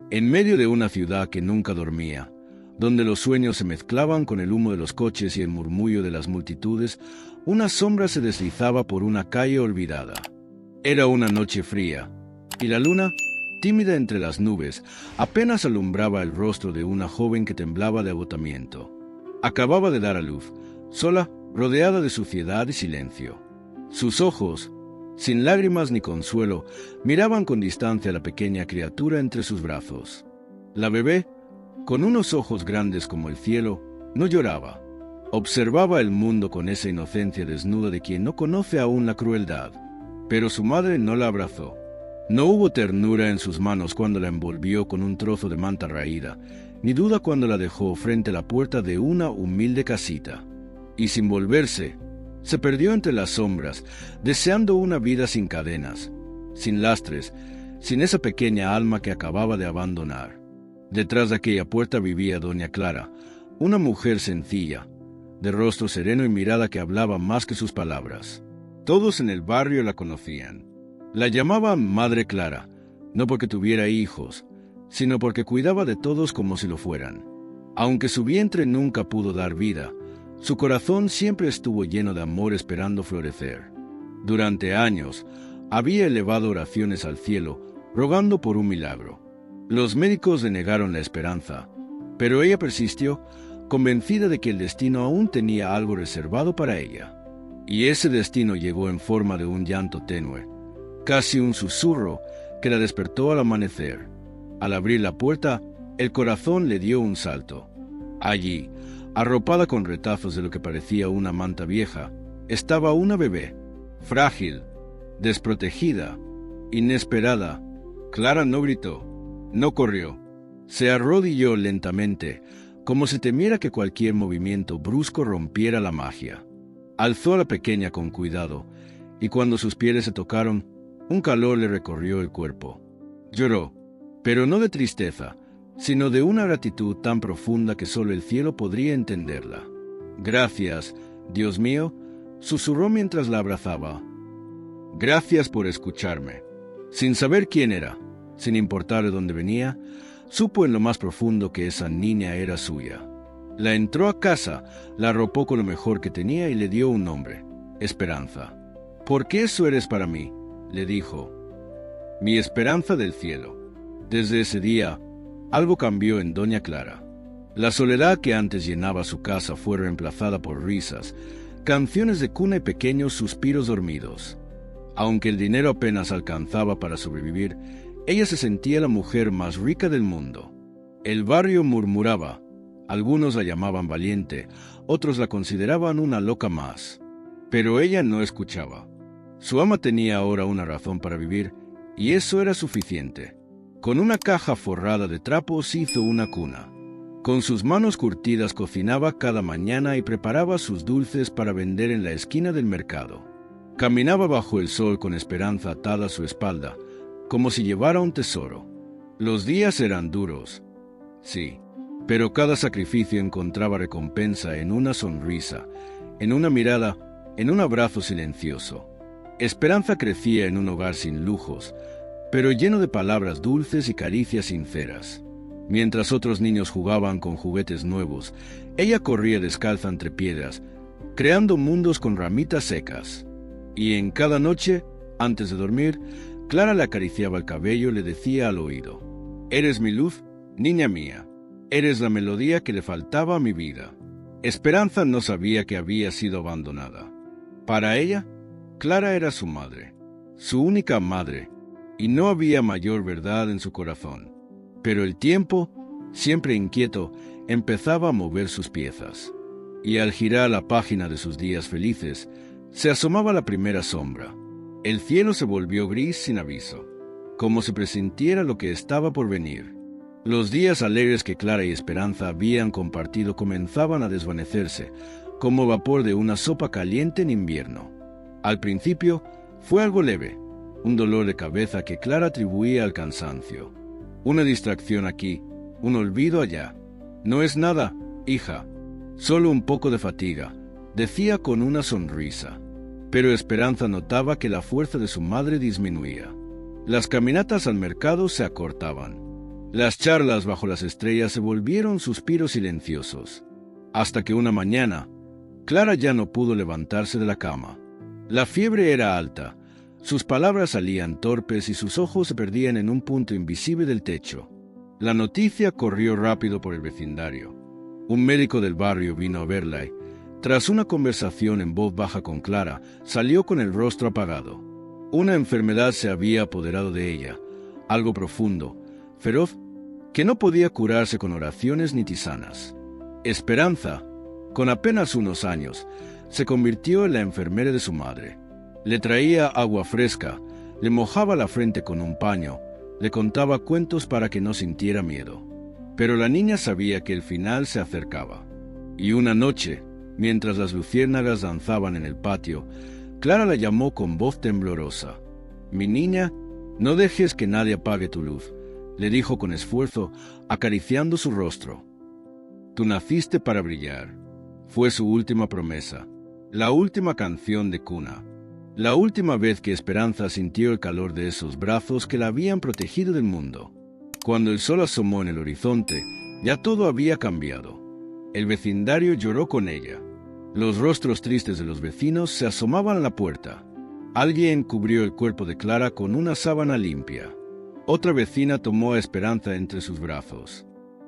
En medio de una ciudad que nunca dormía, donde los sueños se mezclaban con el humo de los coches y el murmullo de las multitudes, una sombra se deslizaba por una calle olvidada. Era una noche fría, y la luna, tímida entre las nubes, apenas alumbraba el rostro de una joven que temblaba de agotamiento. Acababa de dar a luz, sola, rodeada de suciedad y silencio. Sus ojos, sin lágrimas ni consuelo, miraban con distancia a la pequeña criatura entre sus brazos. La bebé, con unos ojos grandes como el cielo, no lloraba. Observaba el mundo con esa inocencia desnuda de quien no conoce aún la crueldad. Pero su madre no la abrazó. No hubo ternura en sus manos cuando la envolvió con un trozo de manta raída, ni duda cuando la dejó frente a la puerta de una humilde casita. Y sin volverse, se perdió entre las sombras, deseando una vida sin cadenas, sin lastres, sin esa pequeña alma que acababa de abandonar. Detrás de aquella puerta vivía doña Clara, una mujer sencilla, de rostro sereno y mirada que hablaba más que sus palabras. Todos en el barrio la conocían. La llamaban Madre Clara, no porque tuviera hijos, sino porque cuidaba de todos como si lo fueran. Aunque su vientre nunca pudo dar vida, su corazón siempre estuvo lleno de amor esperando florecer. Durante años, había elevado oraciones al cielo, rogando por un milagro. Los médicos le negaron la esperanza, pero ella persistió, convencida de que el destino aún tenía algo reservado para ella. Y ese destino llegó en forma de un llanto tenue, casi un susurro que la despertó al amanecer. Al abrir la puerta, el corazón le dio un salto. Allí, arropada con retazos de lo que parecía una manta vieja, estaba una bebé, frágil, desprotegida, inesperada. Clara no gritó, no corrió. Se arrodilló lentamente, como si temiera que cualquier movimiento brusco rompiera la magia. Alzó a la pequeña con cuidado, y cuando sus pieles se tocaron, un calor le recorrió el cuerpo. Lloró, pero no de tristeza, sino de una gratitud tan profunda que solo el cielo podría entenderla. «Gracias, Dios mío», susurró mientras la abrazaba. «Gracias por escucharme». Sin saber quién era, sin importar de dónde venía, supo en lo más profundo que esa niña era suya. La entró a casa, la arropó con lo mejor que tenía y le dio un nombre, Esperanza. «Porque eso eres para mí», le dijo, «mi esperanza del cielo». Desde ese día, algo cambió en doña Clara. La soledad que antes llenaba su casa fue reemplazada por risas, canciones de cuna y pequeños suspiros dormidos. Aunque el dinero apenas alcanzaba para sobrevivir, ella se sentía la mujer más rica del mundo. El barrio murmuraba, algunos la llamaban valiente, otros la consideraban una loca más. Pero ella no escuchaba. Su ama tenía ahora una razón para vivir, y eso era suficiente. Con una caja forrada de trapos hizo una cuna. Con sus manos curtidas cocinaba cada mañana y preparaba sus dulces para vender en la esquina del mercado. Caminaba bajo el sol con Esperanza atada a su espalda, como si llevara un tesoro. Los días eran duros, sí, pero cada sacrificio encontraba recompensa en una sonrisa, en una mirada, en un abrazo silencioso. Esperanza crecía en un hogar sin lujos, pero lleno de palabras dulces y caricias sinceras. Mientras otros niños jugaban con juguetes nuevos, ella corría descalza entre piedras, creando mundos con ramitas secas. Y en cada noche, antes de dormir, Clara le acariciaba el cabello y le decía al oído, «Eres mi luz, niña mía. Eres la melodía que le faltaba a mi vida». Esperanza no sabía que había sido abandonada. Para ella, Clara era su madre, su única madre, y no había mayor verdad en su corazón. Pero el tiempo, siempre inquieto, empezaba a mover sus piezas. Y al girar la página de sus días felices, se asomaba la primera sombra. El cielo se volvió gris sin aviso, como si presintiera lo que estaba por venir. Los días alegres que Clara y Esperanza habían compartido comenzaban a desvanecerse, como vapor de una sopa caliente en invierno. Al principio, fue algo leve, un dolor de cabeza que Clara atribuía al cansancio. Una distracción aquí, un olvido allá. «No es nada, hija, solo un poco de fatiga», decía con una sonrisa. Pero Esperanza notaba que la fuerza de su madre disminuía. Las caminatas al mercado se acortaban. Las charlas bajo las estrellas se volvieron suspiros silenciosos, hasta que una mañana, Clara ya no pudo levantarse de la cama. La fiebre era alta, sus palabras salían torpes y sus ojos se perdían en un punto invisible del techo. La noticia corrió rápido por el vecindario. Un médico del barrio vino a verla y, tras una conversación en voz baja con Clara, salió con el rostro apagado. Una enfermedad se había apoderado de ella, algo profundo, feroz, que no podía curarse con oraciones ni tisanas. Esperanza, con apenas unos años, se convirtió en la enfermera de su madre. Le traía agua fresca, le mojaba la frente con un paño, le contaba cuentos para que no sintiera miedo. Pero la niña sabía que el final se acercaba. Y una noche, mientras las luciérnagas danzaban en el patio, Clara la llamó con voz temblorosa. «Mi niña, no dejes que nadie apague tu luz», le dijo con esfuerzo, acariciando su rostro. «Tú naciste para brillar». Fue su última promesa, la última canción de cuna, la última vez que Esperanza sintió el calor de esos brazos que la habían protegido del mundo. Cuando el sol asomó en el horizonte, ya todo había cambiado. El vecindario lloró con ella. Los rostros tristes de los vecinos se asomaban a la puerta. Alguien cubrió el cuerpo de Clara con una sábana limpia. Otra vecina tomó a Esperanza entre sus brazos.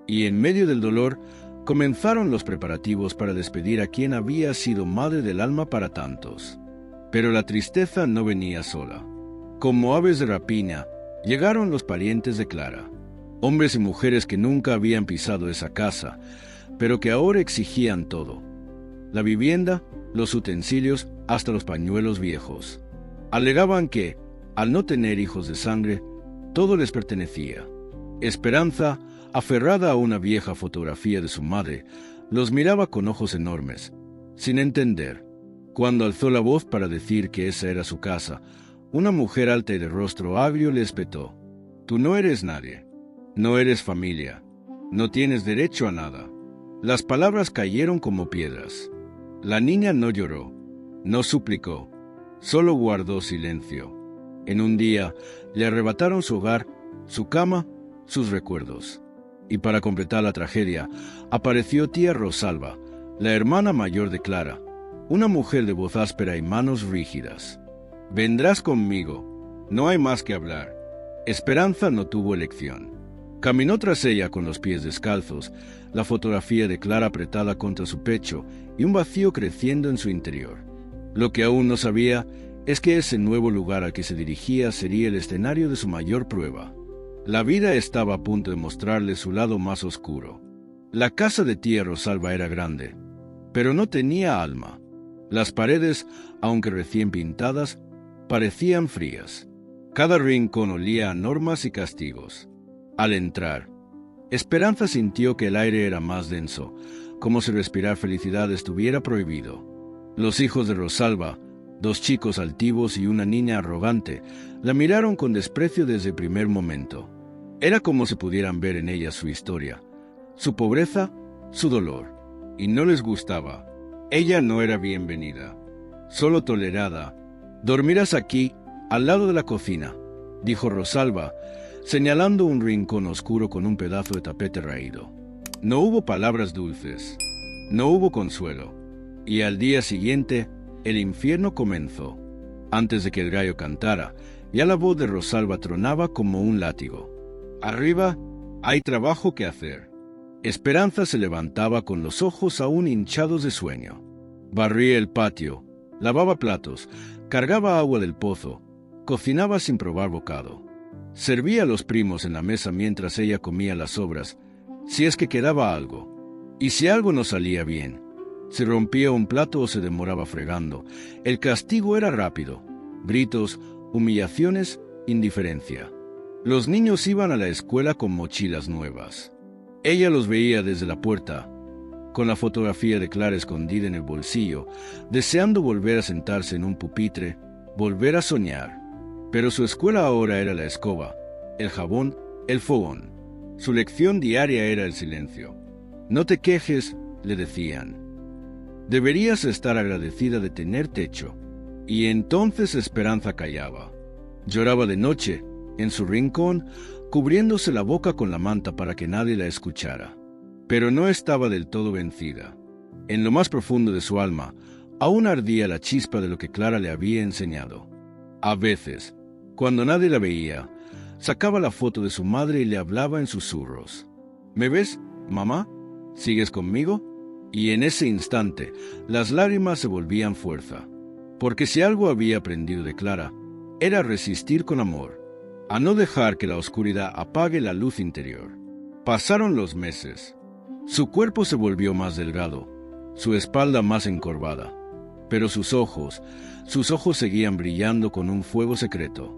Y en medio del dolor, comenzaron los preparativos para despedir a quien había sido madre del alma para tantos. Pero la tristeza no venía sola. Como aves de rapiña, llegaron los parientes de Clara. Hombres y mujeres que nunca habían pisado esa casa, pero que ahora exigían todo. La vivienda, los utensilios, hasta los pañuelos viejos. Alegaban que, al no tener hijos de sangre, todo les pertenecía. Esperanza, aferrada a una vieja fotografía de su madre, los miraba con ojos enormes, sin entender. Cuando alzó la voz para decir que esa era su casa, una mujer alta y de rostro agrio le espetó. «Tú no eres nadie, no eres familia, no tienes derecho a nada». Las palabras cayeron como piedras. La niña no lloró, no suplicó, solo guardó silencio. En un día le arrebataron su hogar, su cama, sus recuerdos. Y para completar la tragedia, apareció tía Rosalba, la hermana mayor de Clara, una mujer de voz áspera y manos rígidas. «Vendrás conmigo, no hay más que hablar». Esperanza no tuvo elección. Caminó tras ella con los pies descalzos, la fotografía de Clara apretada contra su pecho y un vacío creciendo en su interior. Lo que aún no sabía es que ese nuevo lugar al que se dirigía sería el escenario de su mayor prueba. La vida estaba a punto de mostrarle su lado más oscuro. La casa de tía Rosalba era grande, pero no tenía alma. Las paredes, aunque recién pintadas, parecían frías. Cada rincón olía a normas y castigos. Al entrar, Esperanza sintió que el aire era más denso, como si respirar felicidad estuviera prohibido. Los hijos de Rosalba, dos chicos altivos y una niña arrogante, la miraron con desprecio desde el primer momento. Era como si pudieran ver en ella su historia, su pobreza, su dolor, y no les gustaba. Ella no era bienvenida, solo tolerada. «Dormirás aquí, al lado de la cocina», dijo Rosalba, señalando un rincón oscuro con un pedazo de tapete raído. No hubo palabras dulces, no hubo consuelo, y al día siguiente el infierno comenzó. Antes de que el gallo cantara, ya la voz de Rosalba tronaba como un látigo. «Arriba hay trabajo que hacer». Esperanza se levantaba con los ojos aún hinchados de sueño. Barría el patio, lavaba platos, cargaba agua del pozo, cocinaba sin probar bocado. Servía a los primos en la mesa mientras ella comía las sobras, si es que quedaba algo. Y si algo no salía bien, se rompía un plato o se demoraba fregando, el castigo era rápido: gritos, humillaciones, indiferencia. Los niños iban a la escuela con mochilas nuevas. Ella los veía desde la puerta, con la fotografía de Clara escondida en el bolsillo, deseando volver a sentarse en un pupitre, volver a soñar. Pero su escuela ahora era la escoba, el jabón, el fogón. Su lección diaria era el silencio. «No te quejes», le decían. «Deberías estar agradecida de tener techo». Y entonces Esperanza callaba. Lloraba de noche, en su rincón, cubriéndose la boca con la manta para que nadie la escuchara. Pero no estaba del todo vencida. En lo más profundo de su alma, aún ardía la chispa de lo que Clara le había enseñado. A veces, cuando nadie la veía, sacaba la foto de su madre y le hablaba en susurros. ¿Me ves, mamá? ¿Sigues conmigo? Y en ese instante, las lágrimas se volvían fuerza. Porque si algo había aprendido de Clara, era resistir con amor, a no dejar que la oscuridad apague la luz interior. Pasaron los meses. Su cuerpo se volvió más delgado, su espalda más encorvada, pero sus ojos seguían brillando con un fuego secreto.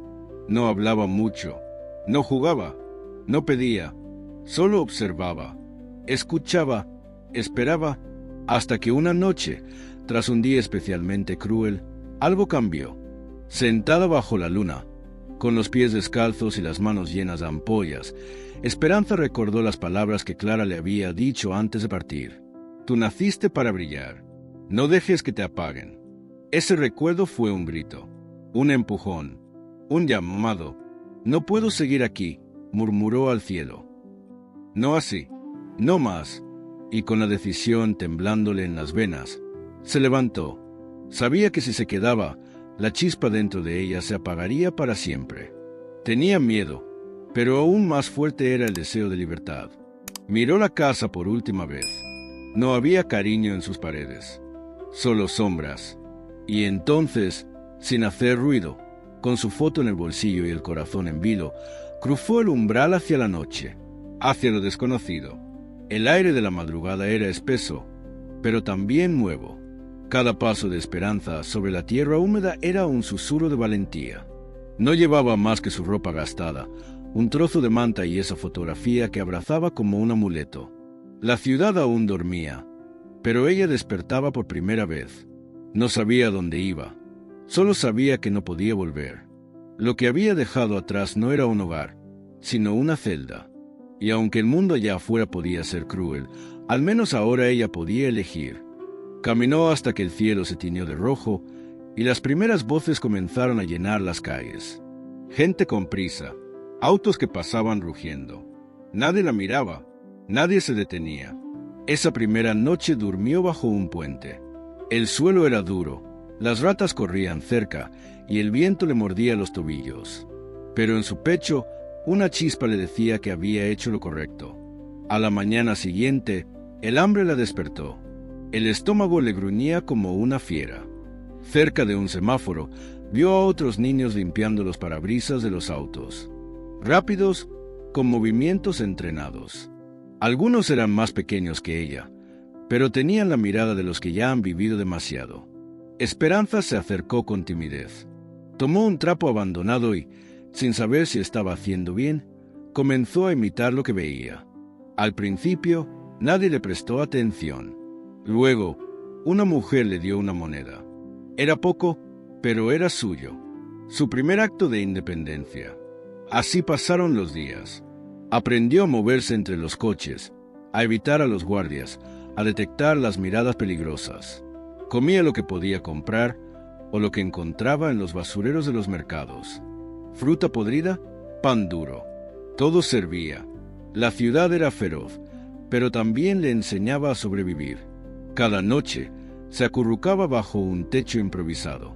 No hablaba mucho, no jugaba, no pedía, solo observaba, escuchaba, esperaba, hasta que una noche, tras un día especialmente cruel, algo cambió. Sentada bajo la luna, con los pies descalzos y las manos llenas de ampollas, Esperanza recordó las palabras que Clara le había dicho antes de partir. Tú naciste para brillar. No dejes que te apaguen. Ese recuerdo fue un grito, un empujón, un llamado. No puedo seguir aquí, murmuró al cielo. No así, no más. Y con la decisión temblándole en las venas, se levantó. Sabía que si se quedaba, la chispa dentro de ella se apagaría para siempre. Tenía miedo, pero aún más fuerte era el deseo de libertad. Miró la casa por última vez. No había cariño en sus paredes, solo sombras. Y entonces, sin hacer ruido, con su foto en el bolsillo y el corazón en vilo, cruzó el umbral hacia la noche, hacia lo desconocido. El aire de la madrugada era espeso, pero también nuevo. Cada paso de Esperanza sobre la tierra húmeda era un susurro de valentía. No llevaba más que su ropa gastada, un trozo de manta y esa fotografía que abrazaba como un amuleto. La ciudad aún dormía, pero ella despertaba por primera vez. No sabía dónde iba, solo sabía que no podía volver. Lo que había dejado atrás no era un hogar, sino una celda. Y aunque el mundo allá afuera podía ser cruel, al menos ahora ella podía elegir. Caminó hasta que el cielo se tiñó de rojo y las primeras voces comenzaron a llenar las calles. Gente con prisa, autos que pasaban rugiendo. Nadie la miraba, nadie se detenía. Esa primera noche durmió bajo un puente. El suelo era duro, las ratas corrían cerca y el viento le mordía los tobillos. Pero en su pecho, una chispa le decía que había hecho lo correcto. A la mañana siguiente, el hambre la despertó. El estómago le gruñía como una fiera. Cerca de un semáforo, vio a otros niños limpiando los parabrisas de los autos. Rápidos, con movimientos entrenados. Algunos eran más pequeños que ella, pero tenían la mirada de los que ya han vivido demasiado. Esperanza se acercó con timidez. Tomó un trapo abandonado y, sin saber si estaba haciendo bien, comenzó a imitar lo que veía. Al principio, nadie le prestó atención. Luego, una mujer le dio una moneda. Era poco, pero era suyo. Su primer acto de independencia. Así pasaron los días. Aprendió a moverse entre los coches, a evitar a los guardias, a detectar las miradas peligrosas. Comía lo que podía comprar o lo que encontraba en los basureros de los mercados. Fruta podrida, pan duro. Todo servía. La ciudad era feroz, pero también le enseñaba a sobrevivir. Cada noche se acurrucaba bajo un techo improvisado.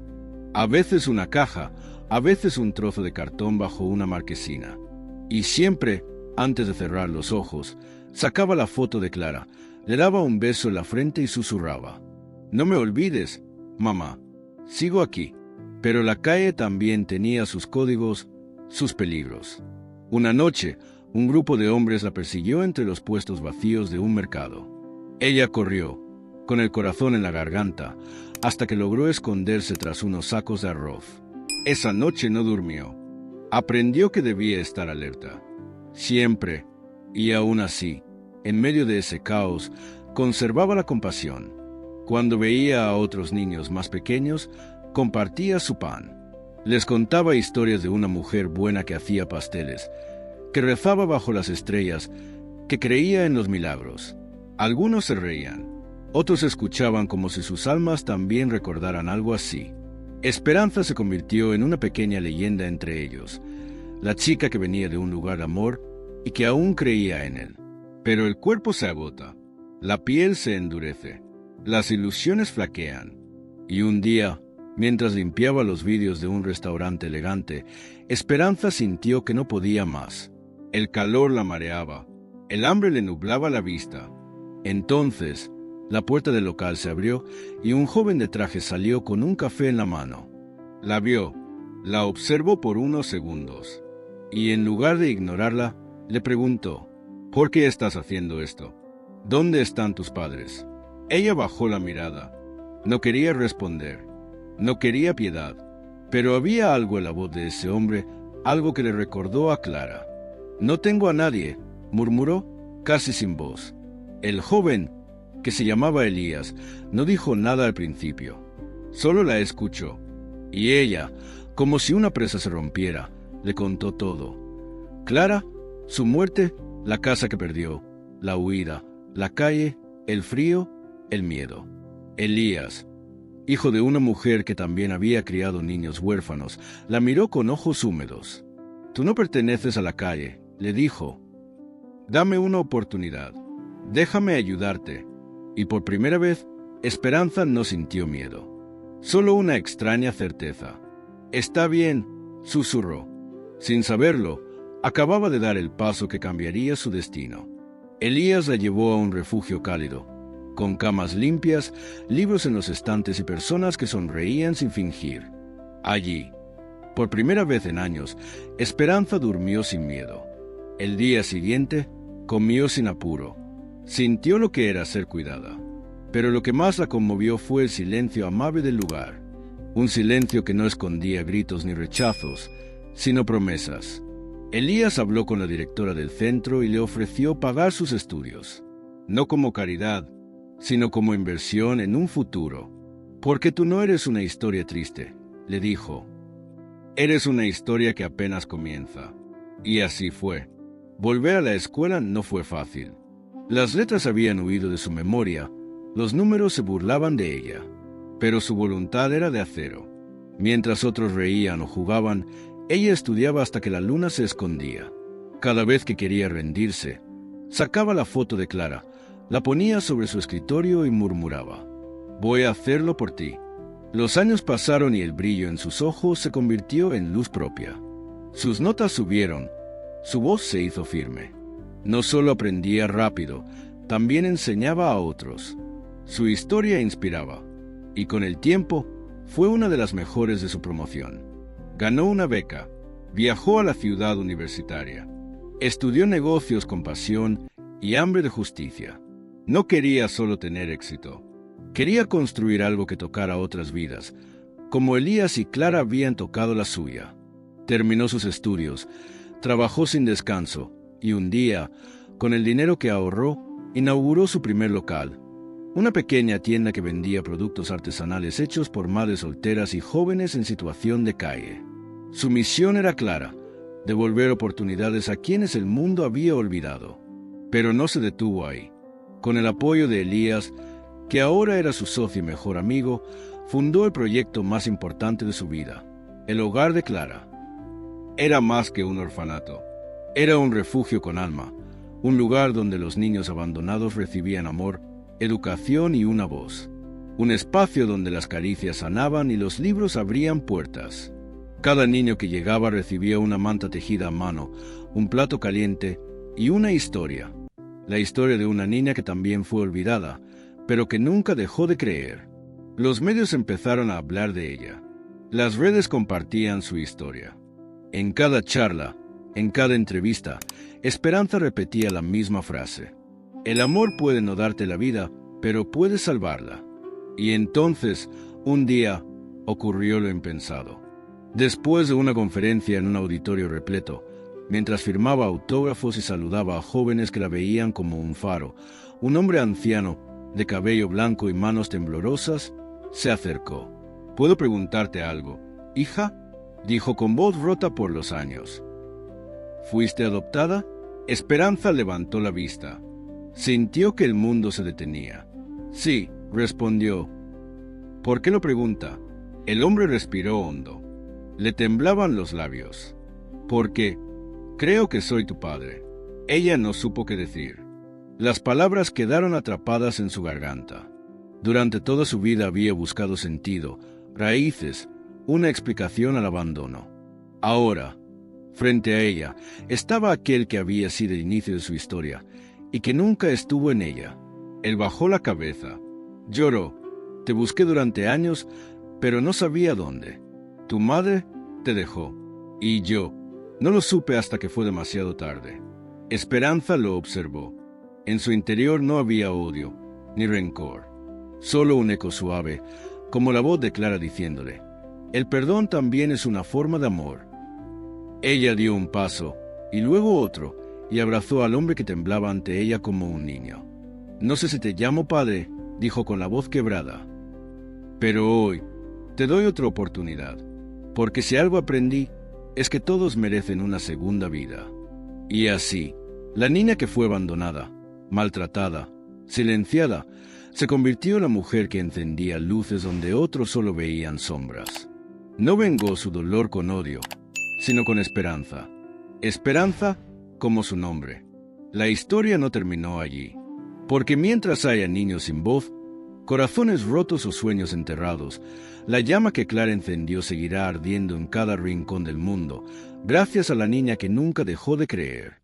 A veces una caja, a veces un trozo de cartón bajo una marquesina. Y siempre, antes de cerrar los ojos, sacaba la foto de Clara, le daba un beso en la frente y susurraba: «No me olvides, mamá, sigo aquí». Pero la calle también tenía sus códigos, sus peligros. Una noche, un grupo de hombres la persiguió entre los puestos vacíos de un mercado. Ella corrió, con el corazón en la garganta, hasta que logró esconderse tras unos sacos de arroz. Esa noche no durmió. Aprendió que debía estar alerta. Siempre, y aún así, en medio de ese caos, conservaba la compasión. Cuando veía a otros niños más pequeños, compartía su pan. Les contaba historias de una mujer buena que hacía pasteles, que rezaba bajo las estrellas, que creía en los milagros. Algunos se reían, otros escuchaban como si sus almas también recordaran algo así. Esperanza se convirtió en una pequeña leyenda entre ellos. la chica que venía de un lugar de amor y que aún creía en él. Pero el cuerpo se agota, la piel se endurece, las ilusiones flaquean, y un día, mientras limpiaba los vidrios de un restaurante elegante, Esperanza sintió que no podía más. El calor la mareaba, el hambre le nublaba la vista. Entonces, la puerta del local se abrió y un joven de traje salió con un café en la mano. La vio, la observó por unos segundos, y en lugar de ignorarla, le preguntó: ¿por qué estás haciendo esto? ¿Dónde están tus padres? Ella bajó la mirada. No quería responder. No quería piedad. Pero había algo en la voz de ese hombre, algo que le recordó a Clara. «No tengo a nadie», murmuró, casi sin voz. El joven, que se llamaba Elías, no dijo nada al principio. Solo la escuchó. Y ella, como si una presa se rompiera, le contó todo. Clara, su muerte, la casa que perdió, la huida, la calle, el frío, el miedo. Elías, hijo de una mujer que también había criado niños huérfanos, la miró con ojos húmedos. «Tú no perteneces a la calle», le dijo. «Dame una oportunidad. Déjame ayudarte». Y por primera vez, Esperanza no sintió miedo. Solo una extraña certeza. «Está bien», susurró. Sin saberlo, acababa de dar el paso que cambiaría su destino. Elías la llevó a un refugio cálido, con camas limpias, libros en los estantes y personas que sonreían sin fingir. Allí, por primera vez en años, Esperanza durmió sin miedo. El día siguiente, comió sin apuro. Sintió lo que era ser cuidada. Pero lo que más la conmovió fue el silencio amable del lugar. Un silencio que no escondía gritos ni rechazos, sino promesas. Elías habló con la directora del centro y le ofreció pagar sus estudios. No como caridad, sino como inversión en un futuro. «Porque tú no eres una historia triste», le dijo. «Eres una historia que apenas comienza». Y así fue. Volver a la escuela no fue fácil. Las letras habían huido de su memoria, los números se burlaban de ella, pero su voluntad era de acero. Mientras otros reían o jugaban, ella estudiaba hasta que la luna se escondía. Cada vez que quería rendirse, sacaba la foto de Clara, la ponía sobre su escritorio y murmuraba: «Voy a hacerlo por ti». Los años pasaron y el brillo en sus ojos se convirtió en luz propia. Sus notas subieron, su voz se hizo firme. No solo aprendía rápido, también enseñaba a otros. Su historia inspiraba, y con el tiempo fue una de las mejores de su promoción. Ganó una beca, viajó a la ciudad universitaria, estudió negocios con pasión y hambre de justicia. No quería solo tener éxito, quería construir algo que tocara otras vidas, como Elías y Clara habían tocado la suya. Terminó sus estudios, trabajó sin descanso, y un día, con el dinero que ahorró, inauguró su primer local, una pequeña tienda que vendía productos artesanales hechos por madres solteras y jóvenes en situación de calle. Su misión era clara: devolver oportunidades a quienes el mundo había olvidado. Pero no se detuvo ahí. Con el apoyo de Elías, que ahora era su socio y mejor amigo, fundó el proyecto más importante de su vida, el hogar de Clara. Era más que un orfanato. Era un refugio con alma, un lugar donde los niños abandonados recibían amor, educación y una voz. Un espacio donde las caricias sanaban y los libros abrían puertas. Cada niño que llegaba recibía una manta tejida a mano, un plato caliente y una historia. La historia de una niña que también fue olvidada, pero que nunca dejó de creer. Los medios empezaron a hablar de ella. Las redes compartían su historia. En cada charla, en cada entrevista, Esperanza repetía la misma frase: «El amor puede no darte la vida, pero puede salvarla». Y entonces, un día, ocurrió lo impensado. Después de una conferencia en un auditorio repleto, mientras firmaba autógrafos y saludaba a jóvenes que la veían como un faro, un hombre anciano, de cabello blanco y manos temblorosas, se acercó. «¿Puedo preguntarte algo, hija?», dijo con voz rota por los años. «¿Fuiste adoptada?». Esperanza levantó la vista. Sintió que el mundo se detenía. «Sí», respondió. «¿Por qué lo pregunta?». El hombre respiró hondo. Le temblaban los labios. Porque creo que soy tu padre. Ella no supo qué decir. Las palabras quedaron atrapadas en su garganta. Durante toda su vida había buscado sentido, raíces, una explicación al abandono. Ahora, frente a ella, estaba aquel que había sido el inicio de su historia y que nunca estuvo en ella. Él bajó la cabeza. Lloró. Te busqué durante años, pero no sabía dónde. Tu madre te dejó. Y yo no lo supe hasta que fue demasiado tarde. Esperanza lo observó. En su interior no había odio, ni rencor. Solo un eco suave, como la voz de Clara diciéndole: el perdón también es una forma de amor. Ella dio un paso, y luego otro, y abrazó al hombre que temblaba ante ella como un niño. No sé si te llamo padre, dijo con la voz quebrada. Pero hoy te doy otra oportunidad, porque si algo aprendí, es que todos merecen una segunda vida. Y así, la niña que fue abandonada, maltratada, silenciada, se convirtió en la mujer que encendía luces donde otros solo veían sombras. No vengó su dolor con odio, sino con esperanza. Esperanza como su nombre. La historia no terminó allí, porque mientras haya niños sin voz, corazones rotos o sueños enterrados, la llama que Clara encendió seguirá ardiendo en cada rincón del mundo, gracias a la niña que nunca dejó de creer.